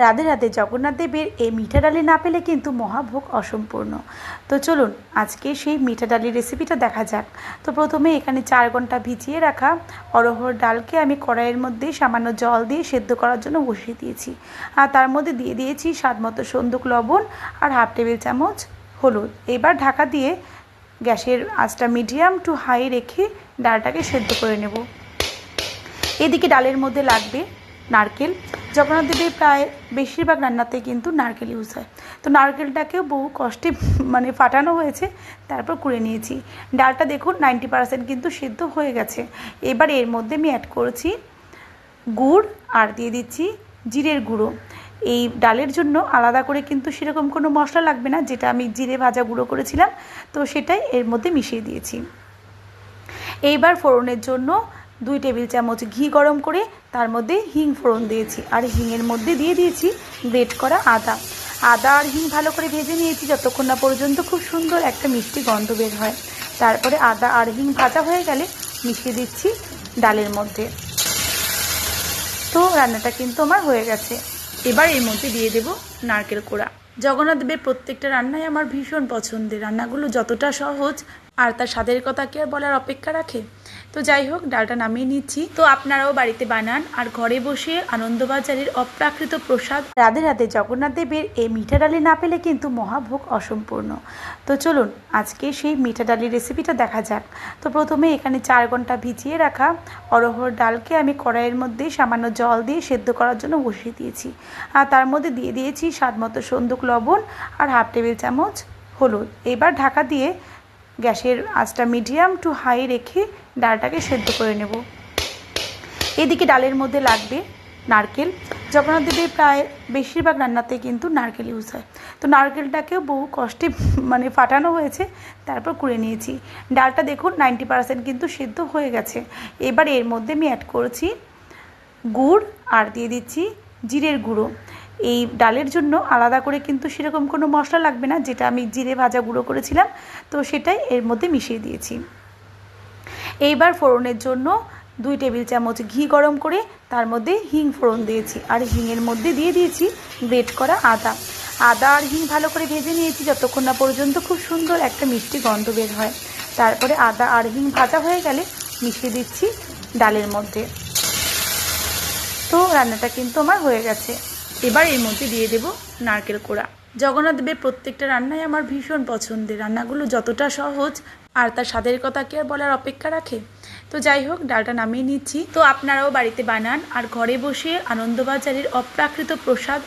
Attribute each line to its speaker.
Speaker 1: রাধে রাধে। জগন্নাথ দেবের এই মিঠা ডালি না পেলে কিন্তু মহাভোগ অসম্পূর্ণ। তো চলুন আজকে সেই মিঠা ডালির রেসিপিটা দেখা যাক। তো প্রথমে এখানে 4 ঘন্টা ভিজিয়ে রাখা অরহর ডালকে আমি কড়াইয়ের মধ্যে সামান্য জল দিয়ে সেদ্ধ করার জন্য বসিয়ে দিয়েছি। আর তার মধ্যে দিয়ে দিয়েছি স্বাদমতো সন্দুক লবণ আর হাফ টেবিল চামচ হলুদ। এবার ঢাকা দিয়ে গ্যাসের আঁচটা মিডিয়াম টু হাই রেখে ডালটাকে সেদ্ধ করে নেব। এদিকে ডালের মধ্যে লাগবে নারকেল। জগন্নাথ দেবের প্রায় বেশিরভাগ রান্নাতে কিন্তু নারকেল ইউজ হয়। তো নারকেলটাকেও বহু কষ্টে ফাটানো হয়েছে, তারপর কুড়ে নিয়েছি। ডালটা দেখুন 90% কিন্তু সেদ্ধ হয়ে গেছে। এবার এর মধ্যে আমি অ্যাড করেছি গুড় আর দিয়ে দিচ্ছি জিরের গুঁড়ো। এই ডালের জন্য আলাদা করে কিন্তু সেরকম কোনো মশলা লাগবে না, যেটা আমি জিরে ভাজা গুঁড়ো করেছিলাম তো সেটাই এর মধ্যে মিশিয়ে দিয়েছি। এইবার ফোড়নের জন্য 2 টেবিল চামচ ঘি গরম করে তার মধ্যে হিং ফোড়ন দিয়েছি। আর হিংয়ের মধ্যে দিয়ে দিয়েছি গ্রেট করা আদা। আদা আর হিং ভালো করে ভেজে নিয়েছি যতক্ষণ না পর্যন্ত খুব সুন্দর একটা মিষ্টি গন্ধ বের হয়। তারপরে আদা আর হিং ভাজা হয়ে গেলে মিশিয়ে দিচ্ছি ডালের মধ্যে। তো রান্নাটা কিন্তু আমার হয়ে গেছে। এবার এর মধ্যে দিয়ে দেব নারকেল কোড়া। জগন্নাথ দেবের প্রত্যেকটা রান্নাই আমার ভীষণ পছন্দের। রান্নাগুলো যতটা সহজ আর তার স্বাদের কথা কি আর বলার অপেক্ষা রাখে। তো যাই হোক, ডালটা নামিয়ে নিচ্ছি। তো আপনারাও বাড়িতে বানান আর ঘরে বসে আনন্দবাজারের অপ্রাকৃত প্রসাদ রাধে রাধে। জগন্নাথ দেবের এই মিঠা ডালি না পেলে কিন্তু মহাভোগ অসম্পূর্ণ। তো চলুন আজকে সেই মিঠা ডালির রেসিপিটা দেখা যাক। তো প্রথমে এখানে 4 ঘন্টা ভিজিয়ে রাখা অরহর ডালকে আমি কড়াইয়ের মধ্যে সামান্য জল দিয়ে সেদ্ধ করার জন্য বসিয়ে দিয়েছি। আর তার মধ্যে দিয়ে দিয়েছি স্বাদমতো সন্দুক লবণ আর হাফ টেবিল চামচ হলুদ। এবার ঢাকা দিয়ে গ্যাসের আঁচটা মিডিয়াম টু হাই রেখে ডালটাকে সেদ্ধ করে নেব। এদিকে ডালের মধ্যে লাগবে নারকেল। জগন্নাথ দেবের প্রায় বেশিরভাগ রান্নাতে কিন্তু নারকেল ইউজ হয়। তো নারকেলটাকেও বহু কষ্টে ফাটানো হয়েছে, তারপর কুড়ে নিয়েছি। ডালটা দেখুন 90% কিন্তু সেদ্ধ হয়ে গেছে। এবার এর মধ্যে আমি অ্যাড করেছি গুড় আর দিয়ে দিচ্ছি জিরের গুঁড়ো। এই ডালের জন্য আলাদা করে কিন্তু সেরকম কোনো মশলা লাগবে না, যেটা আমি জিরে ভাজা গুঁড়ো করেছিলাম তো সেটাই এর মধ্যে মিশিয়ে দিয়েছি। এইবার ফোড়নের জন্য 2 টেবিল চামচ ঘি গরম করে তার মধ্যে হিং ফোড়ন দিয়েছি। আর হিংয়ের মধ্যে দিয়ে দিয়েছি গ্রেট করা আদা। আদা আর হিং ভালো করে ভেজে নিয়েছি যতক্ষণ না পর্যন্ত খুব সুন্দর একটা মিষ্টি গন্ধ বের হয়। তারপরে আদা আর হিং ভাজা হয়ে গেলে মিশিয়ে দিচ্ছি ডালের মধ্যে। তো রান্নাটা কিন্তু আমার হয়ে গেছে। এবার এর মধ্যে দিয়ে দেব নারকেল কোড়া। জগন্নাথ দেবের প্রত্যেকটা রান্নাই আমার ভীষণ পছন্দের। রান্নাগুলো যতটা সহজ আর তার স্বাদের কথা কি আর বলার অপেক্ষা রাখে। তো যাই হোক, ডালটা নামিয়ে নিচ্ছি। তো আপনারাও বাড়িতে বানান আর ঘরে বসে আনন্দবাজারের অপ্রাকৃত প্রসাদ